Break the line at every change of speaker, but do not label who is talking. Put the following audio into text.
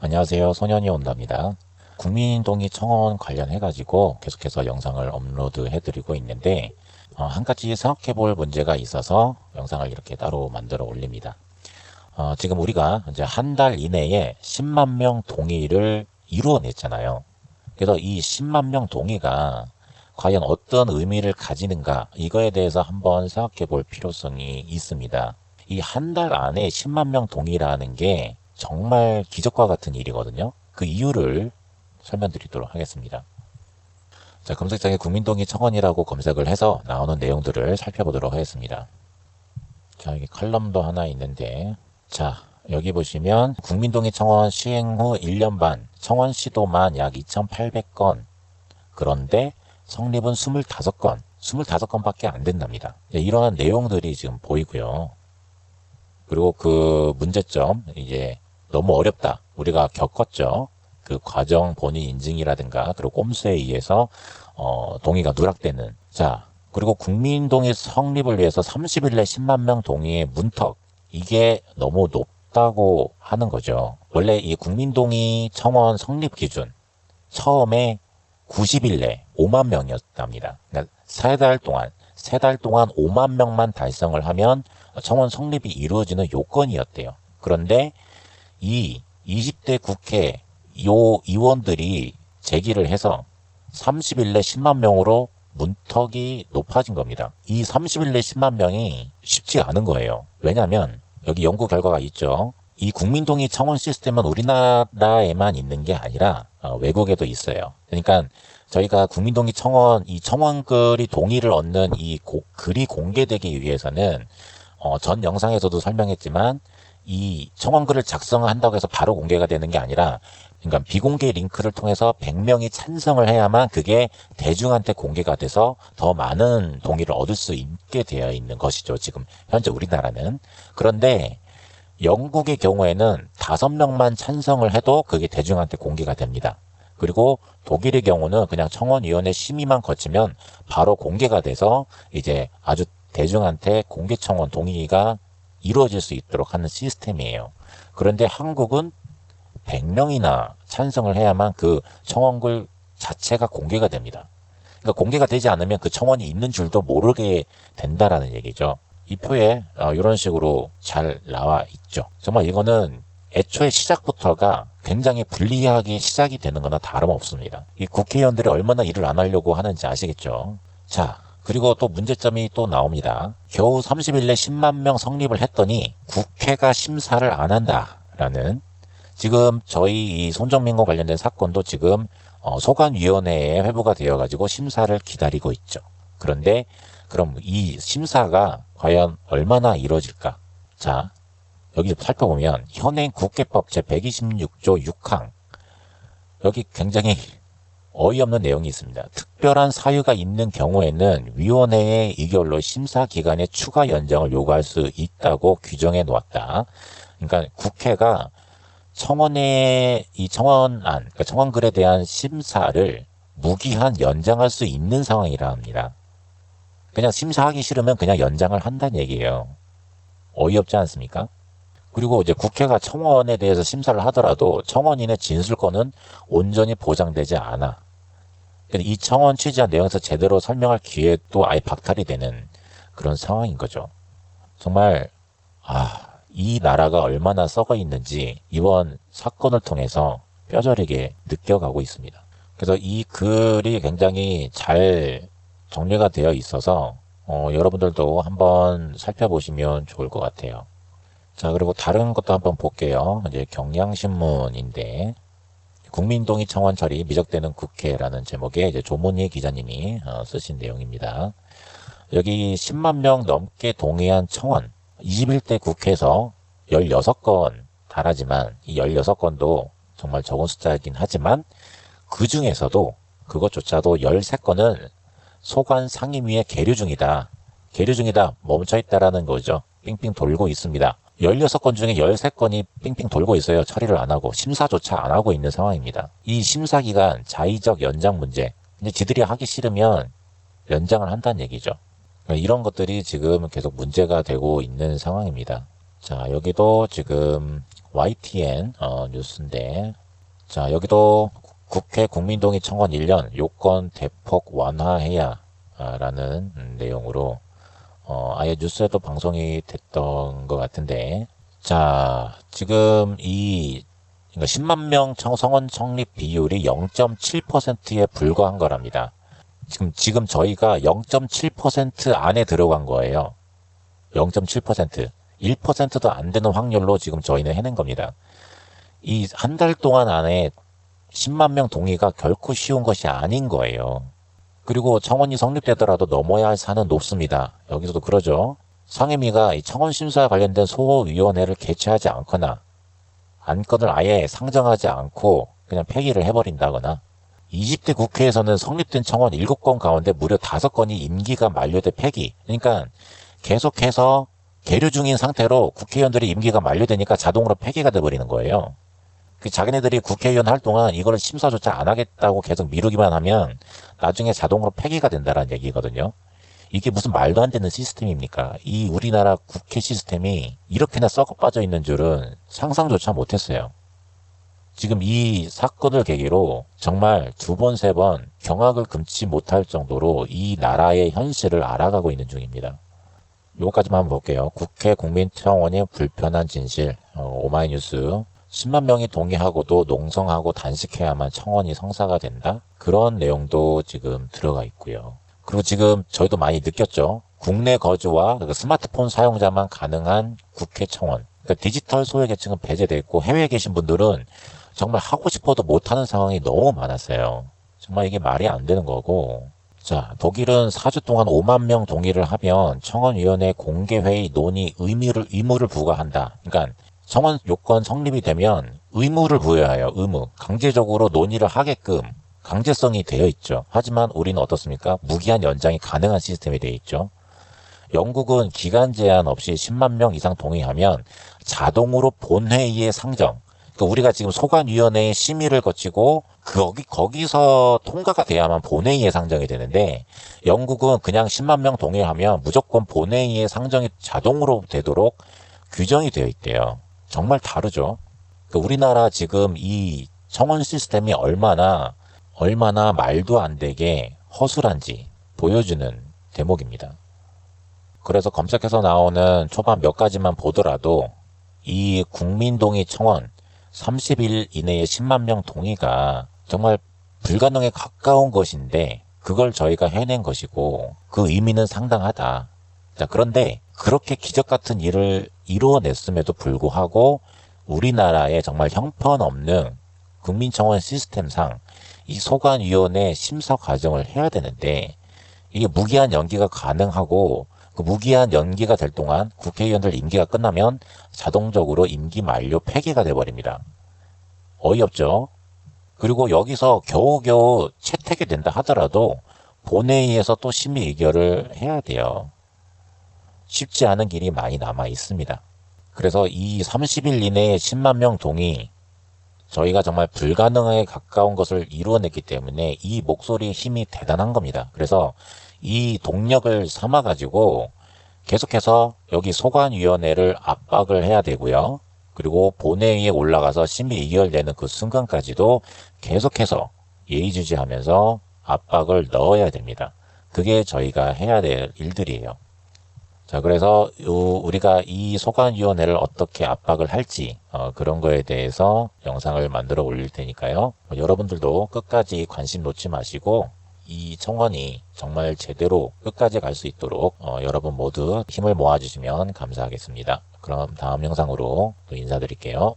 안녕하세요. 소년이 온답니다. 국민동의 청원 관련해가지고 계속해서 영상을 업로드 해드리고 있는데, 한 가지 생각해 볼 문제가 있어서 영상을 이렇게 따로 만들어 올립니다. 지금 우리가 이제 한 달 이내에 10만 명 동의를 이루어냈잖아요. 그래서 이 10만 명 동의가 과연 어떤 의미를 가지는가, 이거에 대해서 한번 생각해 볼 필요성이 있습니다. 이 한 달 안에 10만 명 동의라는 게 정말 기적과 같은 일이거든요. 그 이유를 설명드리도록 하겠습니다. 자, 검색창에 국민동의 청원이라고 검색을 해서 나오는 내용들을 살펴보도록 하겠습니다. 자, 여기 컬럼도 하나 있는데, 자, 여기 보시면 국민동의 청원 시행 후 1년 반, 청원 시도만 약 2,800건, 그런데 성립은 25건, 25건밖에 안 된답니다. 이러한 내용들이 지금 보이고요. 그리고 그 문제점, 이제 너무 어렵다. 우리가 겪었죠. 그 과정 본인 인증이라든가, 그리고 꼼수에 의해서, 동의가 누락되는. 자, 그리고 국민동의 성립을 위해서 30일 내 10만 명 동의의 문턱. 이게 너무 높다고 하는 거죠. 원래 이 국민동의 청원 성립 기준, 처음에 90일 내 5만 명이었답니다. 그러니까 세 달 동안 5만 명만 달성을 하면 청원 성립이 이루어지는 요건이었대요. 그런데 이 20대 국회 의원들이 제기를 해서 30일 내 10만 명으로 문턱이 높아진 겁니다. 이 30일 내 10만 명이 쉽지 않은 거예요. 왜냐하면 여기 연구 결과가 있죠. 이 국민동의 청원 시스템은 우리나라에만 있는 게 아니라 외국에도 있어요. 그러니까 저희가 국민동의 청원, 이 청원글이 동의를 얻는 이 글이 공개되기 위해서는 전 영상에서도 설명했지만 이 청원글을 작성한다고 해서 바로 공개가 되는 게 아니라, 그러니까 비공개 링크를 통해서 100명이 찬성을 해야만 그게 대중한테 공개가 돼서 더 많은 동의를 얻을 수 있게 되어 있는 것이죠. 지금 현재 우리나라는. 그런데 영국의 경우에는 5명만 찬성을 해도 그게 대중한테 공개가 됩니다. 그리고 독일의 경우는 그냥 청원위원회 심의만 거치면 바로 공개가 돼서 이제 아주 대중한테 공개 청원 동의가 이루어질 수 있도록 하는 시스템이에요. 그런데 한국은 100명이나 찬성을 해야만 그 청원글 자체가 공개가 됩니다. 그러니까 공개가 되지 않으면 그 청원이 있는 줄도 모르게 된다라는 얘기죠. 이 표에 이런 식으로 잘 나와 있죠. 정말 이거는 애초에 시작부터가 굉장히 불리하게 시작이 되는 거나 다름없습니다. 이 국회의원들이 얼마나 일을 안 하려고 하는지 아시겠죠? 자, 그리고 또 문제점이 또 나옵니다. 겨우 30일 내 10만 명 성립을 했더니 국회가 심사를 안 한다라는, 지금 저희 이 손정민과 관련된 사건도 지금 소관위원회에 회부가 되어가지고 심사를 기다리고 있죠. 그런데 그럼 이 심사가 과연 얼마나 이루어질까? 자, 여기 살펴보면 현행 국회법 제126조 6항, 여기 굉장히 어이없는 내용이 있습니다. 특별한 사유가 있는 경우에는 위원회의 의결로 심사 기간의 추가 연장을 요구할 수 있다고 규정해 놓았다. 그러니까 국회가 청원의 이 청원안, 그러니까 청원글에 대한 심사를 무기한 연장할 수 있는 상황이라 합니다. 그냥 심사하기 싫으면 그냥 연장을 한다는 얘기예요. 어이없지 않습니까? 그리고 이제 국회가 청원에 대해서 심사를 하더라도 청원인의 진술권은 온전히 보장되지 않아. 이 청원 취지한 내용에서 제대로 설명할 기회도 아예 박탈이 되는 그런 상황인 거죠. 정말 이 나라가 얼마나 썩어 있는지 이번 사건을 통해서 뼈저리게 느껴가고 있습니다. 그래서 이 글이 굉장히 잘 정리가 되어 있어서 여러분들도 한번 살펴보시면 좋을 것 같아요. 자, 그리고 다른 것도 한번 볼게요. 이제 경향신문인데, 국민동의 청원 처리 미적되는 국회라는 제목의 이제 조문희 기자님이 쓰신 내용입니다. 여기 10만 명 넘게 동의한 청원, 21대 국회에서 16건 달하지만 이 16건도 정말 적은 숫자이긴 하지만 그 중에서도 그것조차도 13건은 소관 상임위에 계류 중이다. 멈춰있다라는 거죠. 삥삥 돌고 있습니다. 16건 중에 13건이 삥삥 돌고 있어요. 처리를 안 하고 심사조차 안 하고 있는 상황입니다. 이 심사기간 자의적 연장 문제, 근데 지들이 하기 싫으면 연장을 한다는 얘기죠. 이런 것들이 지금 계속 문제가 되고 있는 상황입니다. 자, 여기도 지금 YTN 뉴스인데, 자, 여기도 국회 국민동의 청원 1년 요건 대폭 완화해야 라는 내용으로 아예 뉴스에도 방송이 됐던 것 같은데, 자, 지금 그러니까 10만 명 성원 성립 비율이 0.7%에 불과한 거랍니다. 지금 저희가 0.7% 안에 들어간 거예요. 0.7%. 1%도 안 되는 확률로 지금 저희는 해낸 겁니다. 이 한 달 동안 안에 10만 명 동의가 결코 쉬운 것이 아닌 거예요. 그리고 청원이 성립되더라도 넘어야 할 산은 높습니다. 여기서도 그러죠. 상임위가 이 청원 심사와 관련된 소위원회를 개최하지 않거나 안건을 아예 상정하지 않고 그냥 폐기를 해버린다거나 20대 국회에서는 성립된 청원 7건 가운데 무려 5건이 임기가 만료돼 폐기. 그러니까 계속해서 계류 중인 상태로 국회의원들이 임기가 만료되니까 자동으로 폐기가 돼버리는 거예요. 자기네들이 국회의원 할 동안 이거를 심사조차 안 하겠다고 계속 미루기만 하면 나중에 자동으로 폐기가 된다는 얘기거든요. 이게 무슨 말도 안 되는 시스템입니까? 이 우리나라 국회 시스템이 이렇게나 썩어 빠져 있는 줄은 상상조차 못했어요. 지금 이 사건을 계기로 정말 2번, 3번 경악을 금치 못할 정도로 이 나라의 현실을 알아가고 있는 중입니다. 요거까지만 한번 볼게요. 국회 국민청원의 불편한 진실, 오마이뉴스. 10만 명이 동의하고도 농성하고 단식해야만 청원이 성사가 된다? 그런 내용도 지금 들어가 있고요. 그리고 지금 저희도 많이 느꼈죠. 국내 거주와 스마트폰 사용자만 가능한 국회 청원. 그러니까 디지털 소외계층은 배제돼 있고 해외에 계신 분들은 정말 하고 싶어도 못하는 상황이 너무 많았어요. 정말 이게 말이 안 되는 거고. 자, 독일은 4주 동안 5만 명 동의를 하면 청원위원회 공개회의 논의 의무를 부과한다. 그러니까 청원 요건 성립이 되면 의무를 부여해요. 의무. 강제적으로 논의를 하게끔 강제성이 되어 있죠. 하지만 우리는 어떻습니까? 무기한 연장이 가능한 시스템이 되어 있죠. 영국은 기간 제한 없이 10만 명 이상 동의하면 자동으로 본회의에 상정. 그러니까 우리가 지금 소관위원회의 심의를 거치고 거기서 통과가 돼야만 본회의에 상정이 되는데 영국은 그냥 10만 명 동의하면 무조건 본회의에 상정이 자동으로 되도록 규정이 되어 있대요. 정말 다르죠. 그러니까 우리나라 지금 이 청원 시스템이 얼마나 말도 안 되게 허술한지 보여주는 대목입니다. 그래서 검색해서 나오는 초반 몇 가지만 보더라도 이 국민동의 청원 30일 이내에 10만 명 동의가 정말 불가능에 가까운 것인데 그걸 저희가 해낸 것이고 그 의미는 상당하다. 자, 그런데 그렇게 기적 같은 일을 이루어냈음에도 불구하고 우리나라에 정말 형편없는 국민청원 시스템상 이 소관위원회 심사 과정을 해야 되는데 이게 무기한 연기가 가능하고 그 무기한 연기가 될 동안 국회의원들 임기가 끝나면 자동적으로 임기 만료 폐기가 돼버립니다. 어이없죠? 그리고 여기서 겨우겨우 채택이 된다 하더라도 본회의에서 또 심의 의결을 해야 돼요. 쉽지 않은 길이 많이 남아 있습니다. 그래서 이 30일 이내에 10만 명 동의, 저희가 정말 불가능에 가까운 것을 이루어냈기 때문에 이 목소리의 힘이 대단한 겁니다. 그래서 이 동력을 삼아가지고 계속해서 여기 소관위원회를 압박을 해야 되고요. 그리고 본회의에 올라가서 심의 의결되는 그 순간까지도 계속해서 예의주시하면서 압박을 넣어야 됩니다. 그게 저희가 해야 될 일들이에요. 자, 그래서 우리가 이 소관위원회를 어떻게 압박을 할지 그런 거에 대해서 영상을 만들어 올릴 테니까요. 여러분들도 끝까지 관심 놓지 마시고 이 청원이 정말 제대로 끝까지 갈 수 있도록 여러분 모두 힘을 모아주시면 감사하겠습니다. 그럼 다음 영상으로 또 인사드릴게요.